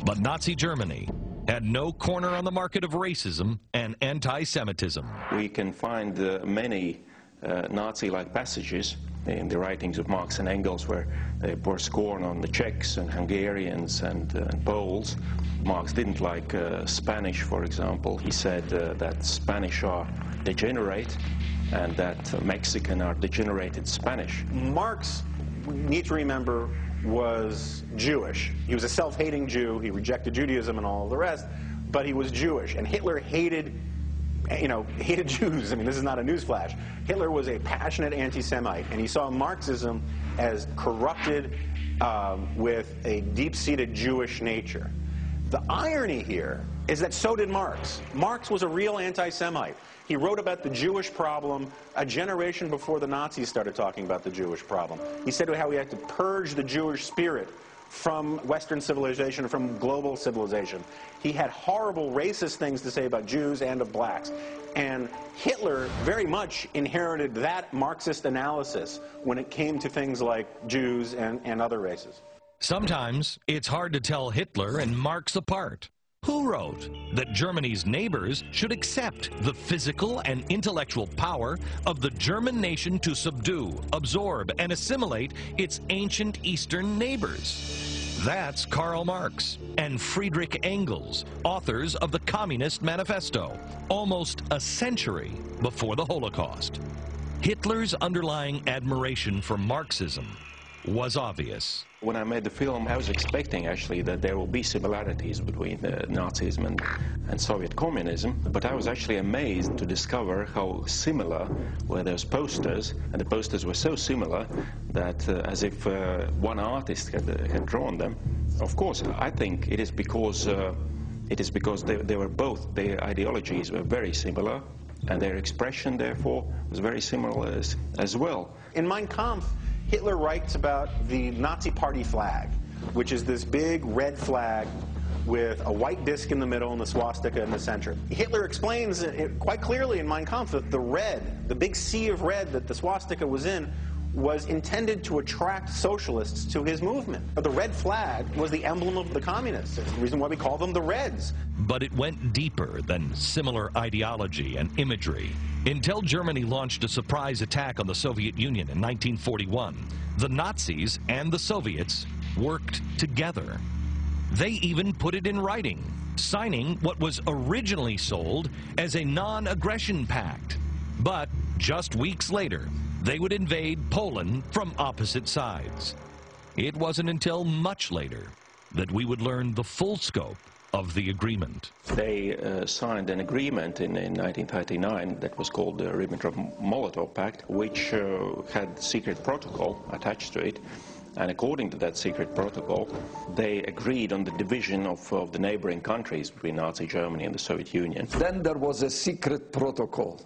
But Nazi Germany had no corner on the market of racism and anti-Semitism. We can find many Nazi-like passages in the writings of Marx and Engels where they pour scorn on the Czechs and Hungarians and Poles. Marx didn't like Spanish, for example. He said that Spanish are degenerate and that Mexican are degenerated Spanish. Marx, we need to remember, was Jewish. He was a self-hating Jew. He rejected Judaism and all of the rest, but he was Jewish. And Hitler hated Jews. I mean, this is not a newsflash. Hitler was a passionate anti-Semite, and he saw Marxism as corrupted with a deep-seated Jewish nature. The irony here is that so did Marx. Marx was a real anti-Semite. He wrote about the Jewish problem a generation before the Nazis started talking about the Jewish problem. He said how we had to purge the Jewish spirit from Western civilization, from global civilization. He had horrible racist things to say about Jews and of blacks. And Hitler very much inherited that Marxist analysis when it came to things like Jews and other races. Sometimes it's hard to tell Hitler and Marx apart. Who wrote that Germany's neighbors should accept the physical and intellectual power of the German nation to subdue, absorb, and assimilate its ancient Eastern neighbors? That's Karl Marx and Friedrich Engels, authors of the Communist Manifesto, almost a century before the Holocaust. Hitler's underlying admiration for Marxism was obvious. When I made the film, I was expecting actually that there will be similarities between Nazism and Soviet communism, but I was actually amazed to discover how similar were those posters, and the posters were so similar that as if one artist had drawn them. Of course, I think it is because they were both, their ideologies were very similar, and their expression, therefore, was very similar as well. In Mein Kampf, Hitler writes about the Nazi party flag, which is this big red flag with a white disc in the middle and the swastika in the center. Hitler explains it quite clearly in Mein Kampf that the red, the big sea of red that the swastika was in, was intended to attract socialists to his movement. The red flag was the emblem of the communists. It's the reason why we call them the Reds. But it went deeper than similar ideology and imagery. Until Germany launched a surprise attack on the Soviet Union in 1941, the Nazis and the Soviets worked together. They even put it in writing, signing what was originally sold as a non-aggression pact. But just weeks later, they would invade Poland from opposite sides. It wasn't until much later that we would learn the full scope of the agreement. They signed an agreement in 1939 that was called the Ribbentrop-Molotov Pact, which had secret protocol attached to it. And according to that secret protocol, they agreed on the division of the neighboring countries between Nazi Germany and the Soviet Union. Then there was a secret protocol.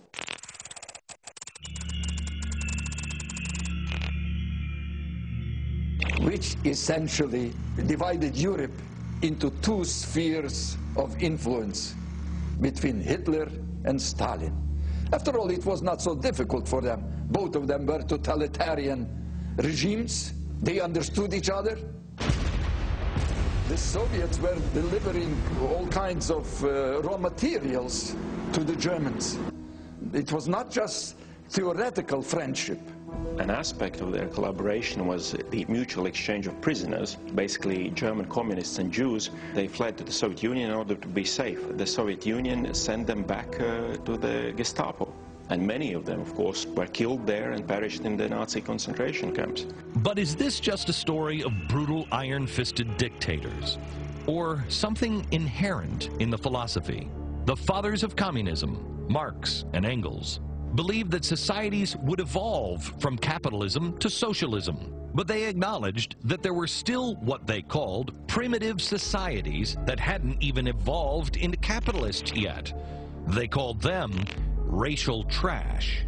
Which essentially divided Europe into two spheres of influence between Hitler and Stalin. After all, it was not so difficult for them. Both of them were totalitarian regimes. They understood each other. The Soviets were delivering all kinds of raw materials to the Germans. It was not just theoretical friendship. An aspect of their collaboration was the mutual exchange of prisoners. Basically, German communists and Jews, they fled to the Soviet Union in order to be safe. The Soviet Union sent them back to the Gestapo. And many of them, of course, were killed there and perished in the Nazi concentration camps. But is this just a story of brutal iron-fisted dictators? Or something inherent in the philosophy? The fathers of communism, Marx and Engels, believed that societies would evolve from capitalism to socialism. But they acknowledged that there were still what they called primitive societies that hadn't even evolved into capitalists yet. They called them racial trash.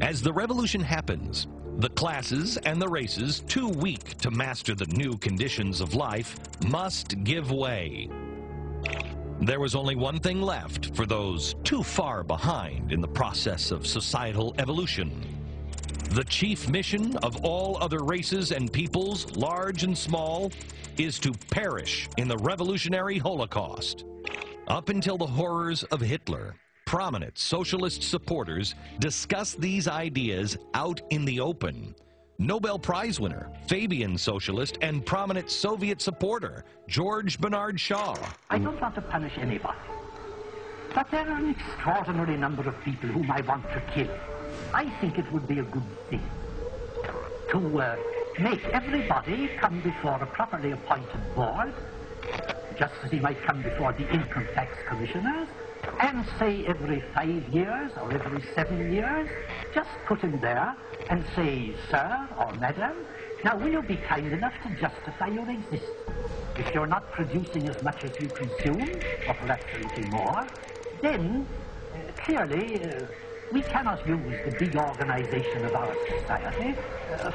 As the revolution happens, the classes and the races too weak to master the new conditions of life must give way. There was only one thing left for those too far behind in the process of societal evolution: The chief mission of all other races and peoples, large and small, is to perish in the revolutionary Holocaust. Up until the horrors of Hitler, prominent socialist supporters discussed these ideas out in the open. Nobel Prize winner, Fabian socialist, and prominent Soviet supporter, George Bernard Shaw. I don't want to punish anybody, but there are an extraordinary number of people whom I want to kill. I think it would be a good thing to make everybody come before a properly appointed board, just as he might come before the income tax commissioners, and say every 5 years or every 7 years, just put him there and say, sir or madam, now will you be kind enough to justify your existence? If you're not producing as much as you consume, or perhaps a little more, then clearly we cannot use the big organization of our society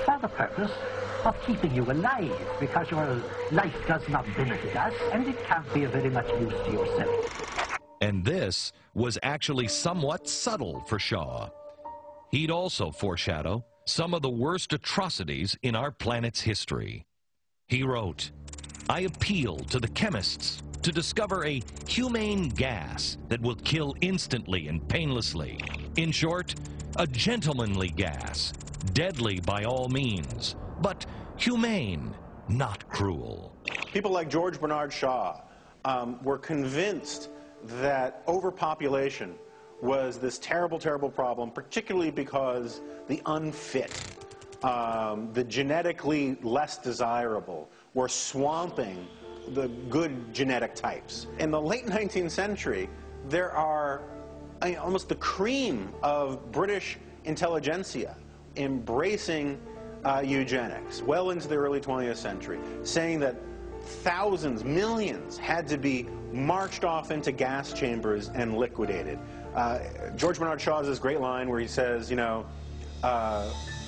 for the purpose of keeping you alive, because your life does not benefit us, and it can't be of very much use to yourself. And this was actually somewhat subtle for Shaw. He'd also foreshadow some of the worst atrocities in our planet's history. He wrote, "I appeal to the chemists to discover a humane gas that will kill instantly and painlessly. In short, a gentlemanly gas, deadly by all means, but humane, not cruel." People like George Bernard Shaw were convinced that overpopulation was this terrible, terrible problem, particularly because the unfit, the genetically less desirable, were swamping the good genetic types. In the late 19th century, there are almost the cream of British intelligentsia embracing eugenics, well into the early 20th century, saying that thousands, millions had to be marched off into gas chambers and liquidated. George Bernard Shaw has this great line where he says, you know,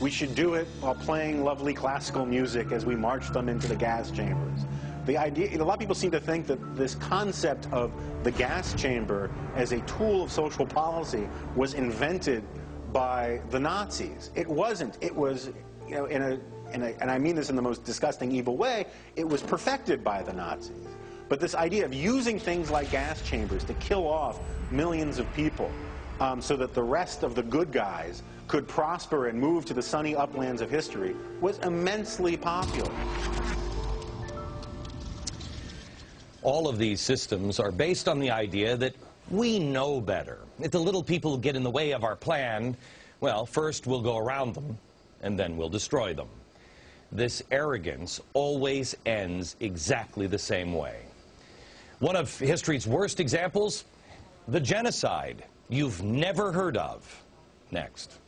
we should do it while playing lovely classical music as we march them into the gas chambers. The idea, a lot of people seem to think that this concept of the gas chamber as a tool of social policy was invented by the Nazis. It wasn't. It was, you know, and I mean this in the most disgusting, evil way, it was perfected by the Nazis. But this idea of using things like gas chambers to kill off millions of people so that the rest of the good guys could prosper and move to the sunny uplands of history was immensely popular. All of these systems are based on the idea that we know better. If the little people get in the way of our plan, well, first we'll go around them, and then we'll destroy them. This arrogance always ends exactly the same way. One of history's worst examples, the genocide you've never heard of. Next.